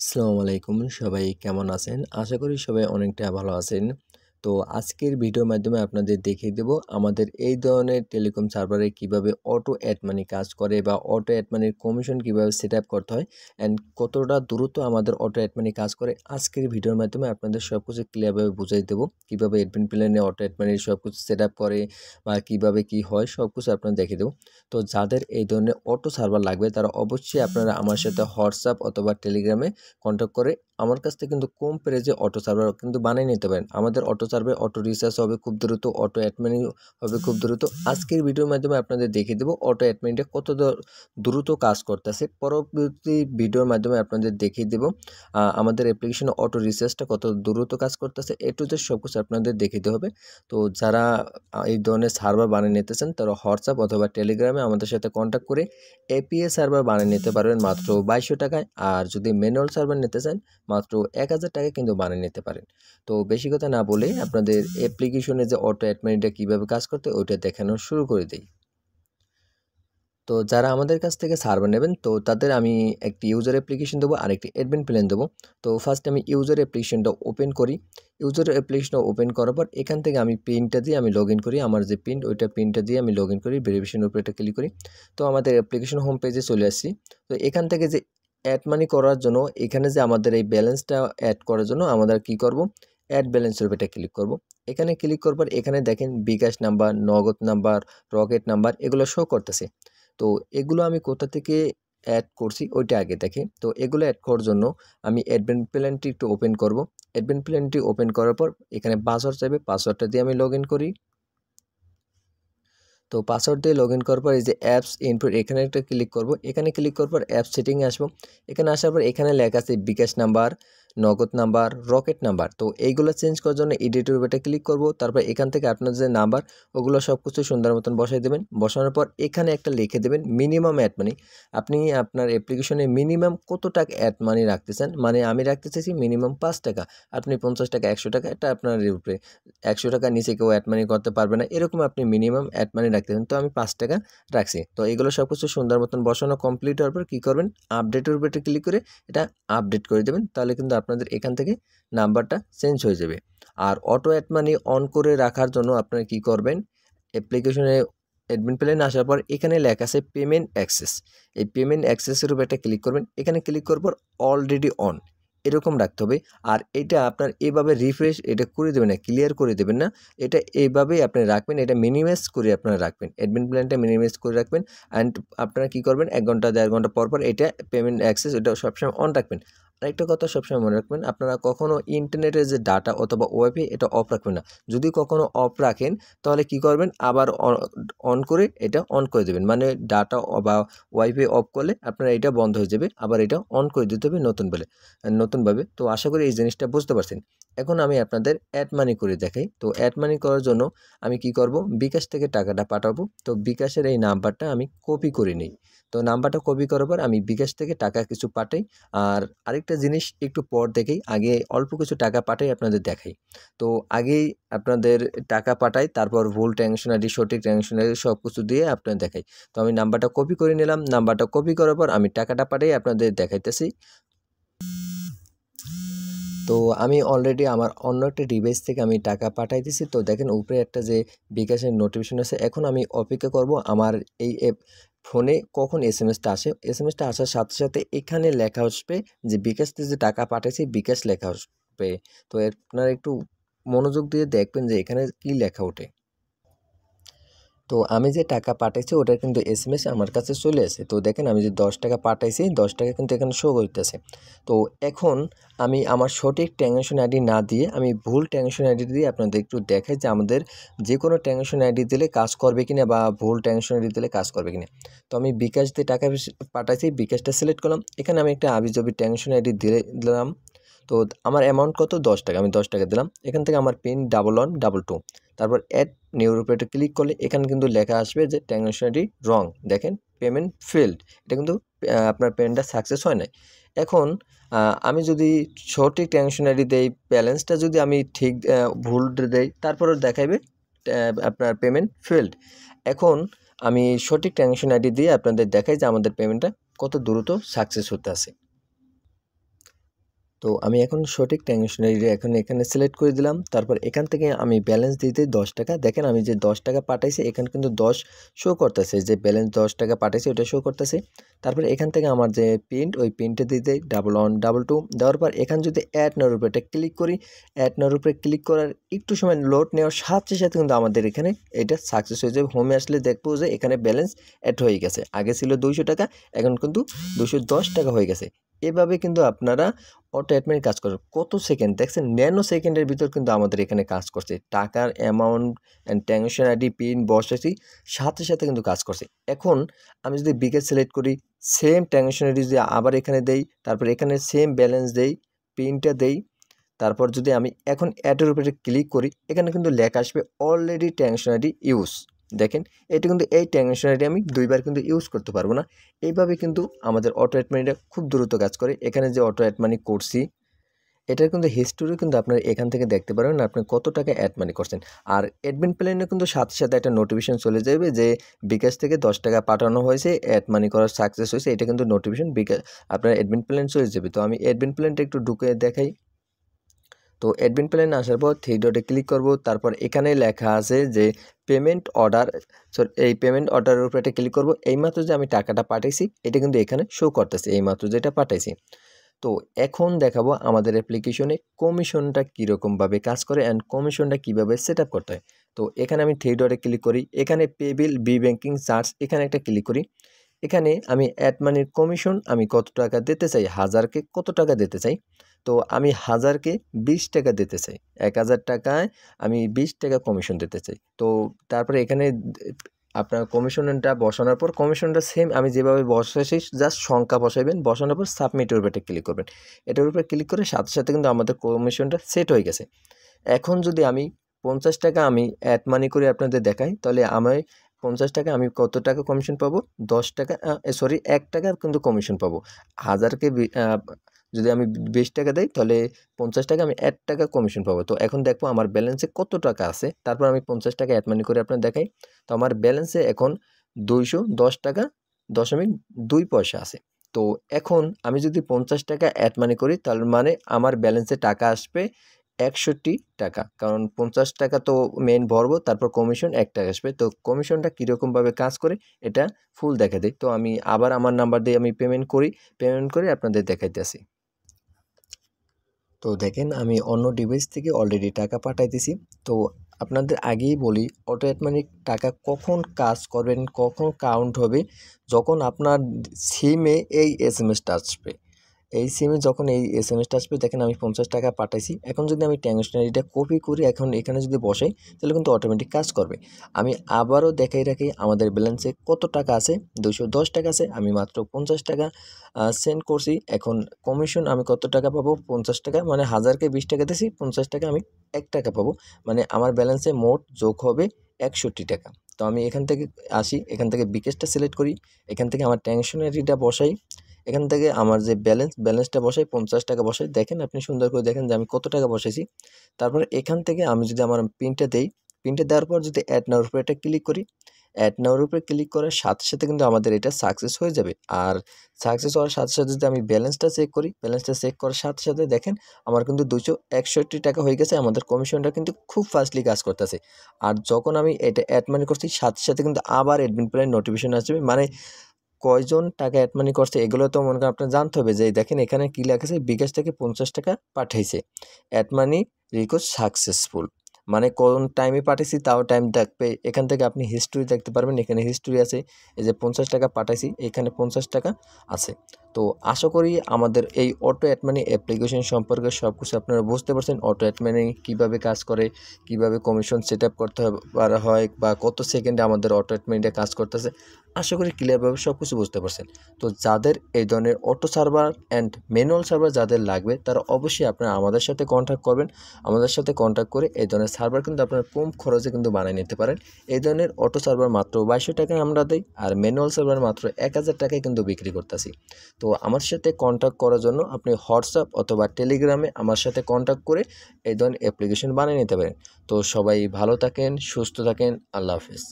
আসসালামু আলাইকুম, সবাই কেমন আছেন? আশা করি সবাই অনেকটা ভালো আছেন। তো আজকের ভিডিওর মাধ্যমে আপনাদের দেখিয়ে দেব আমাদের এই ধরনের টেলিকম সার্ভারে কিভাবে অটো অ্যাড মানি কাজ করে বা অটো অ্যাড মানির কমিশন কিভাবে সেট আপ করতে হয় অ্যান্ড কতটা দ্রুত আমাদের অটো অ্যাড মানি কাজ করে। আজকের ভিডিওর মাধ্যমে আপনাদের সবকিছু ক্লিয়ারভাবে বুঝিয়ে দেব কিভাবে অ্যাডমিন প্ল্যানে অটো অ্যাড মানির সবকিছু সেট আপ করে বা কিভাবে কি হয় সবকিছু আপনাদের দেখিয়ে দেব। তো যাদের এই ধরনের অটো সার্ভার লাগবে তারা অবশ্যই আপনারা আমার সাথে হোয়াটসঅ্যাপ অথবা টেলিগ্রামে কন্ট্যাক্ট করে আমার কাছ থেকে কিন্তু কম প্রাইজে অটো সার্ভার কিন্তু বানিয়ে নিতে পারেন। আমাদের অটো সার্ভারে অটো রিচার্জ হবে খুব দ্রুত, অটো অ্যাডমিন হবে খুব দ্রুত। আজকের ভিডিওর মাধ্যমে আপনাদের দেখিয়ে দেবো অটো অ্যাডমিনটা কত দ্রুত কাজ করতেছে। পরবর্তী ভিডিওর মাধ্যমে আপনাদের দেখিয়ে দেবো আমাদের অ্যাপ্লিকেশনে অটো রিচার্জটা কত দ্রুত কাজ করতেছে। এ টু জেড সব কিছু আপনাদের দেখিতে হবে। তো যারা এই ধরনের সার্ভার বানিয়ে নিতে চান তারা হোয়াটসঅ্যাপ অথবা টেলিগ্রামে আমাদের সাথে কন্ট্যাক্ট করে এপিএ সার্ভার বানিয়ে নিতে পারবেন মাত্র 2200 টাকায়। আর যদি ম্যানুয়াল সার্ভার নিতে চান মাত্র 1000 টাকায় কিন্তু বানিয়ে নিতে পারেন। তো বেশি কথা না বলে আপনাদের অ্যাপ্লিকেশনে যে অটো অ্যাডমিনটা কীভাবে কাজ করতে ওইটা দেখানো শুরু করে দিই। তো যারা আমাদের কাছ থেকে সার্ভার নেবেন তো তাদের আমি একটি ইউজার অ্যাপ্লিকেশন দেবো আর একটি অ্যাডমিন প্ল্যান দেবো। তো ফার্স্ট আমি ইউজার অ্যাপ্লিকেশনটা ওপেন করি। ইউজার অ্যাপ্লিকেশনটা ওপেন করার পর এখান থেকে আমি পিনটা দিয়ে আমি লগ ইন করি। আমার যে পিন ওইটা পিনটা দিয়ে আমি লগ ইন করি, ভেরিফিকেশনের উপরে এটা ক্লিক করি। তো আমাদের অ্যাপ্লিকেশন হোম পেজে চলে আসছি। তো এখান থেকে যে অ্যাড মানি করার জন্য এখানে যে আমাদের এই ব্যালেন্সটা অ্যাড করার জন্য আমাদের কি করব, অ্যাড ব্যালেন্সের উপরে ক্লিক করব। এখানে ক্লিক করবার এখানে দেখেন বিকাশ নাম্বার, নগদ নাম্বার, রকেট নাম্বার এগুলো শো করতেছে। তো এগুলো আমি কোথা থেকে অ্যাড করছি ওইটা আগে দেখি। তো এগুলো অ্যাড করার জন্য আমি অ্যাডমিন প্ল্যানটি একটু ওপেন করব। অ্যাডমিন প্ল্যানটি ওপেন করার পর এখানে পাসওয়ার্ড চাইবে, পাসওয়ার্ডটা দিয়ে আমি লগ ইন করি। তো পাসওয়ার্ড দিয়ে লগ ইন করার পর এই যে অ্যাপস ইনপুট এখানে একটা ক্লিক করব। এখানে ক্লিক করার পর অ্যাপ সেটিংয়ে আসবো। এখানে আসার পর এখানে লেখা আছে বিকাশ নাম্বার, নগদ নাম্বার, রকেট নাম্বার। তো এইগুলো চেঞ্জ করার জন্য এডিটের উপরে ক্লিক করব। তারপর এখান থেকে আপনার যে নাম্বার ওগুলো সব কিছু সুন্দর মতন বসাই দেবেন। বসানোর পর এখানে একটা লিখে দেবেন মিনিমাম অ্যাড মানি। আপনি আপনার অ্যাপ্লিকেশনে মিনিমাম কত টাকা অ্যাড মানি রাখতে চান, মানে আমি রাখতে চাইছি মিনিমাম 5 টাকা। আপনি 50 টাকা, 100 টাকা, এটা আপনার উপরে। 100 টাকার নিচে কেউ অ্যাড মানি করতে পারবে না, এরকম আপনি মিনিমাম অ্যাড মানি রাখতে চান। তো আমি 5 টাকা রাখছি। তো এগুলো সব কিছু সুন্দর মতন বসানো কমপ্লিট হওয়ার পর কী করবেন, আপডেটের উপরে ক্লিক করে এটা আপডেট করে দেবেন। তাহলে কিন্তু আপনাদের এখান থেকে নাম্বারটা চেঞ্জ হয়ে যাবে। আর অটো অ্যাড মানি অন করে রাখার জন্য আপনারা কী করবেন, অ্যাপ্লিকেশনে অ্যাডমিন প্ল্যানে আসার পর এখানে লেখা আছে পেমেন্ট অ্যাক্সেস। এই পেমেন্ট অ্যাক্সেসের উপর একটা ক্লিক করবেন। এখানে ক্লিক করার পর অলরেডি অন এরকম রাখতে হবে। আর এটা আপনার এভাবে রিফ্রেশ এটা করে দেবেন না, ক্লিয়ার করে দেবেন না, এটা এইভাবেই আপনি রাখবেন। এটা মিনিমাইজ করে আপনারা রাখবেন, অ্যাডমিন প্ল্যানটা মিনিমাইজ করে রাখবেন। অ্যান্ড আপনারা কী করবেন, 1 ঘন্টা 1.5 ঘন্টা পর পর এটা পেমেন্ট অ্যাক্সেস এটা সবসময় অন রাখবেন। আরেকটা কথা সবসময় মনে রাখবেন, আপনারা কখনও ইন্টারনেটের যে ডাটা অথবা ওয়াইফাই এটা অফ রাখবেন না। যদি কখনও অফ রাখেন তাহলে কি করবেন, আবার অন করে এটা অন করে দেবেন। মানে ডাটা বা ওয়াইফাই অফ করলে আপনার এটা বন্ধ হয়ে যাবে, আবার এটা অন করে দিতে হবে নতুনভাবে। তো আশা করি এই জিনিসটা বুঝতে পারছেন। এখন আমি আপনাদের অ্যাড মানি করে দেখাই। তো অ্যাড মানি করার জন্য আমি কি করব, বিকাশ থেকে টাকাটা পাঠাবো। তো বিকাশের এই নাম্বারটা আমি কপি করে নিই। তো নাম্বারটা কপি করার পর আমি বিকাশ থেকে টাকা কিছু পাঠাই। আর আরেকটা জিনিস একটু পর দেখেই, আগে অল্প কিছু টাকা পাঠাই আপনাদের দেখাই। তো আগেই আপনাদের টাকা পাঠাই, তারপর ভুল ট্রানজ্যাকশন আইডি, সঠিক ট্রানজ্যাকশন আইডি সব কিছু দিয়ে আপনাদের দেখাই। তো আমি নাম্বারটা কপি করে নিলাম। নাম্বারটা কপি করার পর আমি টাকাটা পাঠাই আপনাদের দেখাইতেছি। তো আমি অলরেডি আমার অন্য একটা ডিভাইস থেকে আমি টাকা পাঠাই দিছি। তো দেখেন উপরে একটা যে বিকাশের নোটিফিকেশন আছে। এখন আমি অপেক্ষা করব আমার এই ফোনে কখন এসএমএসটা আসে। এসএমএসটা আসার সাথে সাথে এখানে লেখা আসবে যে বিকাশ থেকে যে টাকা পাঠাইছি বিকাশ লেখা আসবে। তো আপনারা একটু মনোযোগ দিয়ে দেখবেন যে এখানে কি লেখা ওঠে। তো আমি যে টাকা পাঠাইছি ওটার কিন্তু এসএমএস আমার কাছে চলে আসে। তো দেখেন আমি যে 10 টাকা পাঠাইছি, 10 টাকা কিন্তু এখানে শো করতেছে। তো এখন আমি আমার সঠিক ট্রানজ্যাকশন আইডি না দিয়ে আমি ভুল ট্রানজ্যাকশন আইডি দিয়ে আপনাদের একটু দেখাই যে আমাদের যে কোনো ট্রানজ্যাকশন আইডি দিলে কাজ করবে কিনা বা ভুল ট্রানজ্যাকশন আইডি দিলে কাজ করবে কিনা। তো আমি বিকাশ দিয়ে টাকা পাঠাইছি, বিকাশটা সিলেক্ট করলাম। এখানে আমি একটা আবিজবি ট্রানজ্যাকশন আইডি দিলাম। তো আমার অ্যামাউন্ট কত, 10 টাকা, আমি 10 টাকা দিলাম। এখান থেকে আমার পিন 1112, তারপর অ্যাড নিউর উপরে একটা ক্লিক করলে এখানে কিন্তু লেখা আসবে যে ট্রানজ্যাকশন আইডি রং। দেখেন পেমেন্ট ফেলড, এটা কিন্তু আপনার পেমেন্টটা সাকসেস হয় নাই। এখন আমি যদি সঠিক ট্রানজ্যাকশন আইডি দেই, ব্যালেন্সটা যদি আমি ঠিক ভুল দেই, তারপরে দেখাইবে আপনার পেমেন্ট ফেলড। এখন আমি সঠিক ট্রানজ্যাকশন আইডি দিয়ে আপনাদের দেখাই যে আমাদের পেমেন্টটা কত দ্রুত সাকসেস হতে আছে। তো আমি এখন সঠিক ট্রানজ্যাকশনারি এখন এখানে সিলেক্ট করে দিলাম। তারপর এখান থেকে আমি ব্যালেন্স দিতে 10 টাকা, দেখেন আমি যে 10 টাকা পাঠাইছি এখানে কিন্তু 10 শো করতেছে, যে ব্যালেন্স 10 টাকা পাঠাইছি ওটা শো করতেছে। তারপরে এখান থেকে আমার যে প্রিন্ট ওই প্রিন্টে দিতে 1112 দেওয়ার পর এখানে যদি অ্যাড নাওর উপরে এটা ক্লিক করি, অ্যাড নাওর উপরে ক্লিক করার একটু সময় লোড নেওয়ার সাথে সাথে কিন্তু আমাদের এখানে এটা সাকসেস হয়ে যাবে। হোমে আসলে দেখবো যে এখানে ব্যালেন্স অ্যাড হয়ে গেছে, আগে ছিল 200 টাকা এখন কিন্তু 210 টাকা হয়ে গেছে। এভাবে কিন্তু আপনারা অটো অ্যাডমিন কাজ করে কত সেকেন্ড দেখছেন, ন্যানো সেকেন্ডের ভিতর কিন্তু আমাদের এখানে কাজ করছে। টাকার amount and transaction ID pin বসাইছি সাথে সাথে কিন্তু কাজ করছে। এখন আমি যদি বিকাশ সিলেক্ট করি, সেম ট্রানজ্যাকশন আইডি যদি আবার এখানে দেই, তারপর এখানে সেম ব্যালেন্স দেই, পিনটা দেই, তারপর যদি আমি এখন অ্যাডের উপরে ক্লিক করি এখানে কিন্তু লেখা আসবে অলরেডি ট্রানজ্যাকশন আইডি ইউজ। দেখেন এটা কিন্তু এই ট্রানজ্যাকশন আইডি আমি দুইবার কিন্তু ইউজ করতে পারবো না। এইভাবে কিন্তু আমাদের অটো অ্যাড মানিটা খুব দ্রুত কাজ করে। এখানে যে অটো অ্যাড মানি করছি এটার কিন্তু হিস্টোরি কিন্তু আপনারা এখান থেকে দেখতে পারবেন আপনি কত টাকা অ্যাড মানি করছেন। আর অ্যাডমিন প্ল্যানে কিন্তু সাথে সাথে একটা নোটিফিকেশন চলে যাবে যে বিকাশ থেকে 10 টাকা পাঠানো হয়েছে, অ্যাড মানি করার সাকসেস হয়েছে, এটা কিন্তু নোটিফিকেশন বিকাশ আপনার অ্যাডমিন প্ল্যান চলে যাবে। তো আমি অ্যাডমিন প্ল্যানটা একটু ঢুকে দেখাই। তো অ্যাডমিন প্ল্যানে আসার পর 3 ডটে ক্লিক করব, তারপর এখানে লেখা আছে যে পেমেন্ট অর্ডার, এই পেমেন্ট অর্ডারের উপরে একটা ক্লিক করব। এইমাত্র যে আমি টাকাটা পাঠাইছি এটা কিন্তু এখানে শো করতেছে, এইমাত্র যেটা পাঠাইছি। তো এখন দেখাবো আমাদের অ্যাপ্লিকেশনে কমিশনটা কীরকমভাবে কাজ করে অ্যান্ড কমিশনটা কীভাবে সেট আপ করতে হয়। তো এখানে আমি 3 ডটে ক্লিক করি, এখানে পে বিল বি ব্যাংকিং চার্জ এখানে একটা ক্লিক করি। এখানে আমি অ্যাড মানির কমিশন আমি কত টাকা দিতে চাই, 1000কে কত টাকা দিতে চাই। তো আমি 1000কে 20 টাকা দিতে চাই, 1000 টাকায় আমি 20 টাকা কমিশন দিতে চাই। তো তারপরে এখানে আপনার কমিশনটা বসানোর পর কমিশনটা সেম আমি যেভাবে বসাইছি জাস্ট সংখ্যা বসাইবেন, বসানোর পর সাবমিটের উপরে ক্লিক করবেন। এটার উপরে ক্লিক করে সাথে সাথে কিন্তু আমাদের কমিশনটা সেট হয়ে গেছে। এখন যদি আমি 50 টাকা আমি অ্যাড মানি করে আপনাদের দেখাই, তাহলে আমি 50 টাকা আমি কত টাকা কমিশন পাবো, 10 টাকা সরি 1 টাকার কিন্তু কমিশন পাবো। 1000কে যদি আমি 20 টাকা দেই তাহলে 50 টাকা আমি 1 টাকা কমিশন পাবো। তো এখন দেখবো আমার ব্যালেন্সে কত টাকা আছে, তারপর আমি 50 টাকা অ্যাড মানি করে আপনার দেখাই। তো আমার ব্যালেন্সে এখন 210 টাকা দশমিক 2 পয়সা আছে। তো এখন আমি যদি 50 টাকা অ্যাড মানি করি তার মানে আমার ব্যালেন্সে টাকা আসবে 61 টাকা, কারণ 50 টাকা তো মেইন ভরবো, তারপর কমিশন 1 টাকা আসবে। তো কমিশনটা কীরকমভাবে কাজ করে এটা ফুল দেখা দেয়। তো আমি আবার আমার নাম্বার দিয়ে আমি পেমেন্ট করে আপনাদের দেখাইতেছি। তো দেখেন আমি অন্য ডিভাইস থেকে অলরেডি টাকা পাঠাইতেছি। তো আপনাদের আগেই বলি অটো অ্যাড মানি টাকা কখন কাজ করবেন, কখন কাউন্ট হবে, যখন আপনার সিমে এই এসএমএসটা আসবে। এই সিমে যখন এই এসএমএসটা আসবে দেখেন আমি 50 টাকা পাঠাইছি। এখন যদি আমি ট্রানজ্যাকশনারিটা কপি করি এখন এখানে যদি বসাই তাহলে কিন্তু অটোমেটিক কাজ করবে। আমি আবারও দেখাই রাখি আমাদের ব্যালেন্সে কত টাকা আছে, 210 টাকা আছে। আমি মাত্র 50 টাকা সেন্ড করছি। এখন কমিশন আমি কত টাকা পাবো, 50 টাকা, মানে 1000কে 20 টাকা দিয়েছি, 50 টাকা আমি 1 টাকা পাবো, মানে আমার ব্যালেন্সে মোট যোগ হবে 61 টাকা। তো আমি এখান থেকে আসি, এখান থেকে বিকাশটা সিলেক্ট করি, এখান থেকে আমার ট্রানজ্যাকশনারিটা বসাই, এখান থেকে আমার যে ব্যালেন্সটা বসাই 50 টাকা বসাই। দেখেন আপনি সুন্দর করে দেখেন যে আমি কত টাকা বসাইছি। তারপর এখান থেকে আমি যদি আমার পিনটা দেই, পিনটা দেওয়ার পর যদি অ্যাড নাওর উপরে একটা ক্লিক করি, অ্যাড নাওর উপরে ক্লিক করার সাথে সাথে কিন্তু আমাদের এটা সাকসেস হয়ে যাবে। আর সাকসেস হওয়ার সাথে সাথে যদি আমি ব্যালেন্সটা চেক করি, ব্যালেন্সটা চেক করার সাথে সাথে দেখেন আমার কিন্তু 261 টাকা হয়ে গেছে। আমাদের কমিশনটা কিন্তু খুব ফাস্টলি কাজ করতেছে। আর যখন আমি এটা অ্যাড মানি করছি সাথে সাথে কিন্তু আবার অ্যাডমিন প্ল্যান নোটিফিকেশন আসবে, মানে কয়জন টাকা অ্যাড মানি করছে এগুলো তো মনে করেন আপনার জানতে হবে। যে দেখেন এখানে কি লেখা আছে, বিকাশ থেকে 50 টাকা পাঠাইছে, অ্যাড মানি রিকোয়েস্ট সাকসেসফুল, মানে কোন টাইমে পাঠাইছি তাও টাইম দেখবে। এখান থেকে আপনি হিস্ট্রি দেখতে পারবেন, এখানে হিস্ট্রি আছে, এই যে 50 টাকা পাঠাইছি এখানে 50 টাকা আছে। তো আশা করি আমাদের এই অটো অ্যাড মানি অ্যাপ্লিকেশন সম্পর্কে সব কিছু আপনারা বুঝতে পারছেন। অটো অ্যাড মানি কীভাবে কাজ করে, কীভাবে কমিশন সেট আপ করতে হয় বা কত সেকেন্ডে আমাদের অটো অ্যাড মানিটা কাজ করতেছে, আশা করি ক্লিয়ারভাবে সব কিছু বুঝতে পারছেন। তো যাদের এই ধরনের auto server and manual server যাদের লাগবে তারা অবশ্যই আপনারা আমাদের সাথে কন্ট্যাক্ট করবেন। আমাদের সাথে কন্ট্যাক্ট করে এই ধরনের সার্ভার কিন্তু আপনারা কম খরচে কিন্তু বানিয়ে নিতে পারেন। এই ধরনের অটো সার্ভার মাত্র 2200 টাকায় আমরা দিই, আর ম্যানুয়াল সার্ভার মাত্র 1000 টাকায় কিন্তু বিক্রি করতেছি। তো আমার সাথে কন্ট্যাক্ট করার জন্য আপনি হোয়াটসঅ্যাপ অথবা টেলিগ্রামে আমার সাথে কন্ট্যাক্ট করে এই ধরনের অ্যাপ্লিকেশন বানিয়ে নিতে পারেন। তো সবাই ভালো থাকেন, সুস্থ থাকেন, আল্লাহ হাফেজ।